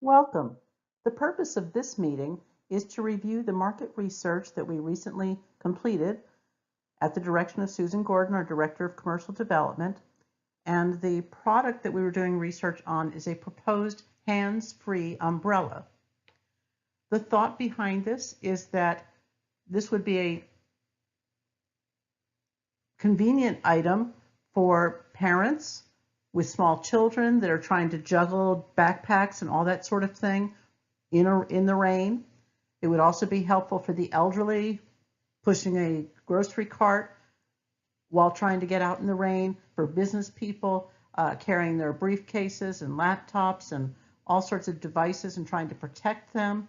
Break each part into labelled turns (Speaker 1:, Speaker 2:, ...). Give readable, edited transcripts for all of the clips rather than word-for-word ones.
Speaker 1: Welcome. The purpose of this meeting is to review the market research that we recently completed at the direction of Susan Gordon, our Director of Commercial Development. And the product that we were doing research on is a proposed hands-free umbrella. The thought behind this is that this would be a convenient item for parents with small children that are trying to juggle backpacks and all that sort of thing in the rain. It would also be helpful for the elderly pushing a grocery cart while trying to get out in the rain, for business people carrying their briefcases and laptops and all sorts of devices and trying to protect them,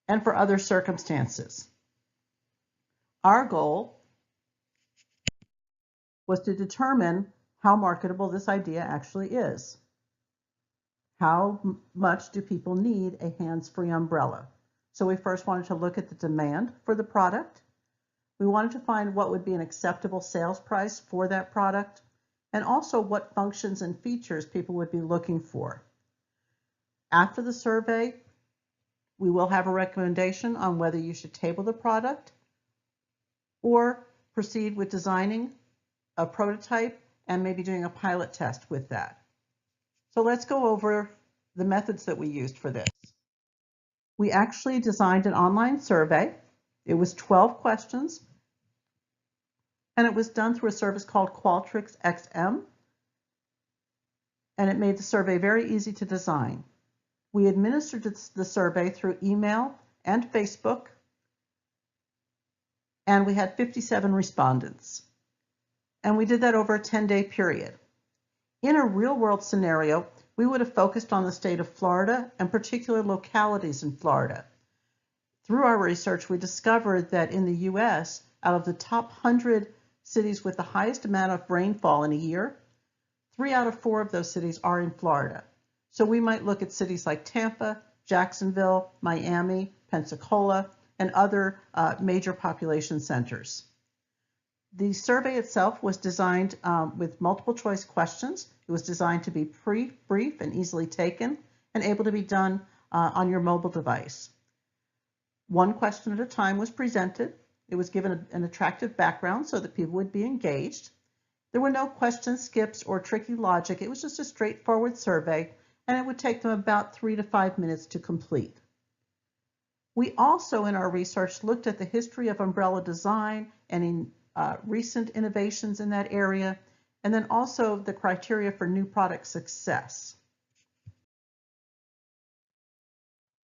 Speaker 1: and for other circumstances. Our goal was to determine how marketable this idea actually is. How much do people need a hands-free umbrella? So we first wanted to look at the demand for the product. We wanted to find what would be an acceptable sales price for that product, and also what functions and features people would be looking for. After the survey, we will have a recommendation on whether you should table the product or proceed with designing a prototype and maybe doing a pilot test with that. So let's go over the methods that we used for this. We actually designed an online survey. It was 12 questions, and it was done through a service called Qualtrics XM, and it made the survey very easy to design. We administered the survey through email and Facebook, and we had 57 respondents. And we did that over a 10-day period. In a real-world scenario, we would have focused on the state of Florida and particular localities in Florida. Through our research, we discovered that in the US, out of the top 100 cities with the highest amount of rainfall in a year, 3 out of 4 of those cities are in Florida. So we might look at cities like Tampa, Jacksonville, Miami, Pensacola, and other major population centers. The survey itself was designed with multiple choice questions. It was designed to be brief and easily taken and able to be done on your mobile device. One question at a time was presented. It was given an attractive background so that people would be engaged. There were no question skips or tricky logic. It was just a straightforward survey, and it would take them about 3 to 5 minutes to complete. We also, in our research, looked at the history of umbrella design and in recent innovations in that area, and then also the criteria for new product success.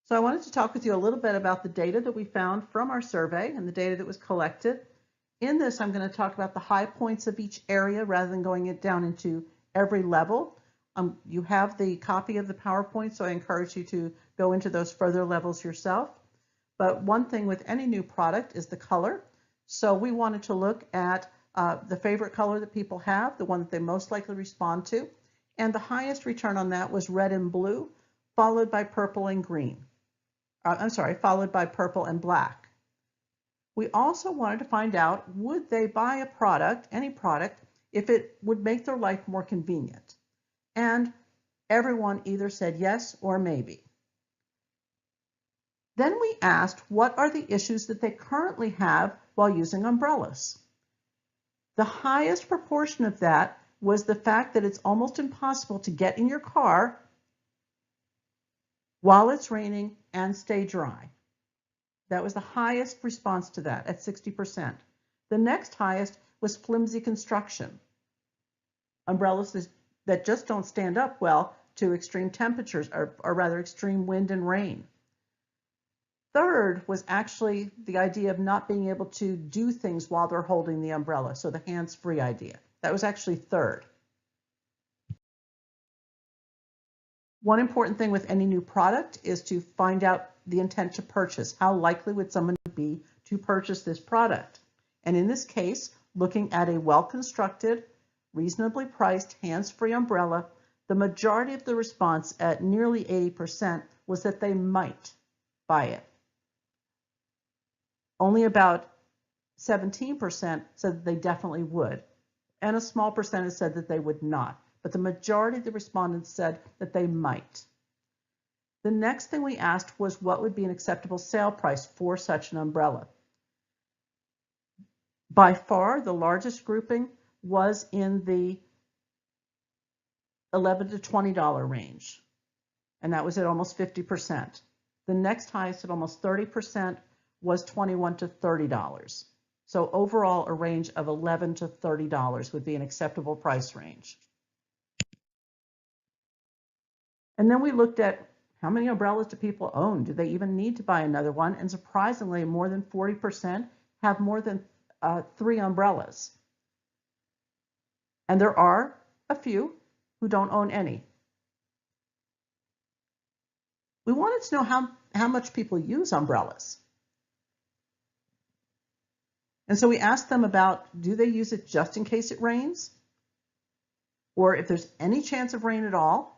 Speaker 1: So I wanted to talk with you a little bit about the data that we found from our survey and the data that was collected. In this, I'm going to talk about the high points of each area rather than going it down into every level. You have the copy of the PowerPoint, so I encourage you to go into those further levels yourself. But one thing with any new product is the color. So we wanted to look at the favorite color that people have, the one that they most likely respond to. And the highest return on that was red and blue, followed by purple and green. Followed by purple and black. We also wanted to find out, would they buy a product, any product, if it would make their life more convenient? And everyone either said yes or maybe. Then we asked, what are the issues that they currently have while using umbrellas? The highest proportion of that was the fact that it's almost impossible to get in your car while it's raining and stay dry. That was the highest response to that at 60%. The next highest was flimsy construction. Umbrellas that just don't stand up well to extreme temperatures, or rather extreme wind and rain. Third was actually the idea of not being able to do things while they're holding the umbrella, so the hands-free idea. That was actually third. One important thing with any new product is to find out the intent to purchase. How likely would someone be to purchase this product? And in this case, looking at a well-constructed, reasonably priced, hands-free umbrella, the majority of the response at nearly 80% was that they might buy it. Only about 17% said that they definitely would, and a small percentage said that they would not. but the majority of the respondents said that they might. The next thing we asked was what would be an acceptable sale price for such an umbrella. By far, the largest grouping was in the $11 to $20 range, and that was at almost 50%. The next highest at almost 30% was $21 to $30. So overall, a range of $11 to $30 would be an acceptable price range. And then we looked at how many umbrellas do people own? Do they even need to buy another one? And surprisingly, more than 40% have more than 3 umbrellas. And there are a few who don't own any. We wanted to know how much people use umbrellas. And so we asked them about, do they use it just in case it rains? Or if there's any chance of rain at all?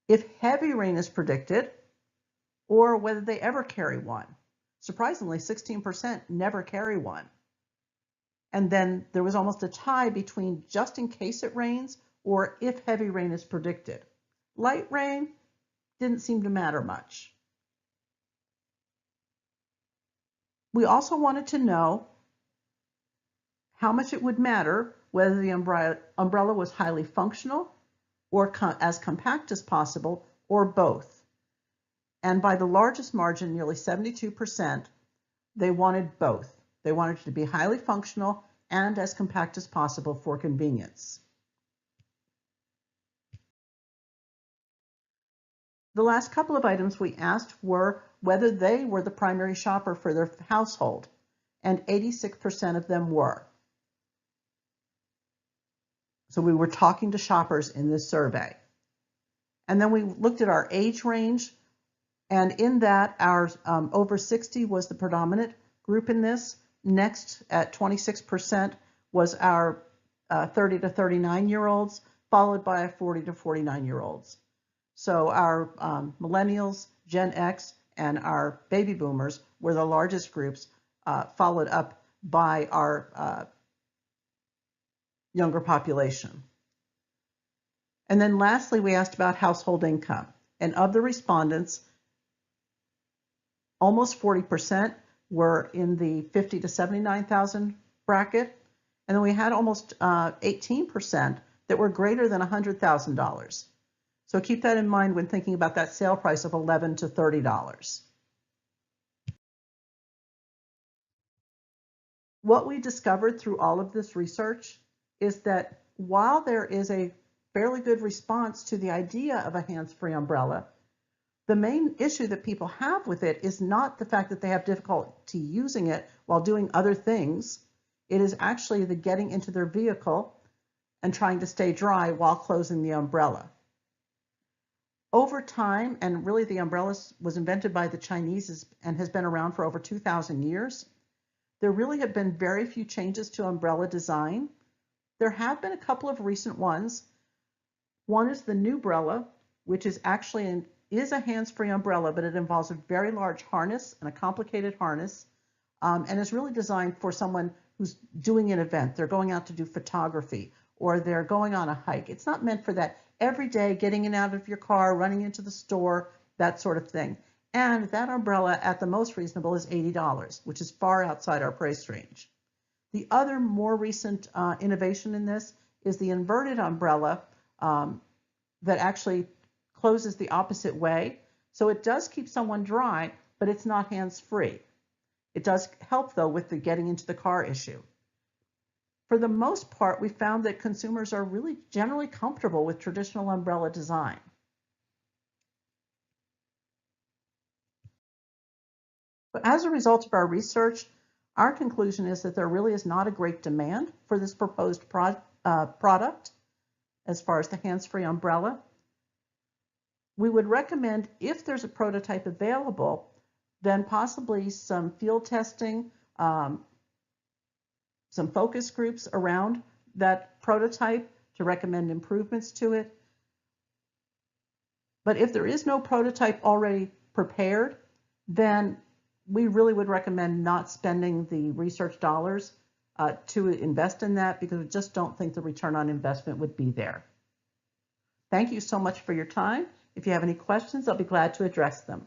Speaker 1: If heavy rain is predicted, or whether they ever carry one. Surprisingly, 16% never carry one. And then there was almost a tie between just in case it rains or if heavy rain is predicted. Light rain didn't seem to matter much. We also wanted to know how much it would matter whether the umbrella was highly functional or as compact as possible, or both. And by the largest margin, nearly 72%, they wanted both. They wanted it to be highly functional and as compact as possible for convenience. The last couple of items we asked were whether they were the primary shopper for their household, and 86% of them were. So we were talking to shoppers in this survey. And then we looked at our age range, and in that, our over 60 was the predominant group in this. Next, at 26%, was our 30 to 39-year-olds, followed by 40 to 49-year-olds. So our millennials, Gen X, and our baby boomers were the largest groups, followed up by our younger population. And then lastly, we asked about household income. And of the respondents, almost 40% were in the $50,000 to $79,000 bracket. And then we had almost 18% that were greater than $100,000. So keep that in mind when thinking about that sale price of $11 to $30. What we discovered through all of this research is that while there is a fairly good response to the idea of a hands-free umbrella, the main issue that people have with it is not the fact that they have difficulty using it while doing other things. It is actually the getting into their vehicle and trying to stay dry while closing the umbrella. Over time, and really the umbrella was invented by the Chinese and has been around for over 2,000 years, there really have been very few changes to umbrella design. There have been a couple of recent ones. One is the Nubrella, which is actually a hands-free umbrella, but it involves a very large harness and a complicated harness, and is really designed for someone who's doing an event. They're going out to do photography, or they're going on a hike. It's not meant for that every day, getting in and out of your car, running into the store, that sort of thing. And that umbrella at the most reasonable is $80, which is far outside our price range. The other more recent innovation in this is the inverted umbrella that actually closes the opposite way. So it does keep someone dry, but it's not hands-free. It does help, though, with the getting into the car issue. For the most part, we found that consumers are really generally comfortable with traditional umbrella design. But as a result of our research, our conclusion is that there really is not a great demand for this proposed product as far as the hands-free umbrella. We would recommend, if there's a prototype available, then possibly some field testing, some focus groups around that prototype to recommend improvements to it. But if there is no prototype already prepared, then we really would recommend not spending the research dollars to invest in that because we just don't think the return on investment would be there. Thank you so much for your time. If you have any questions, I'll be glad to address them.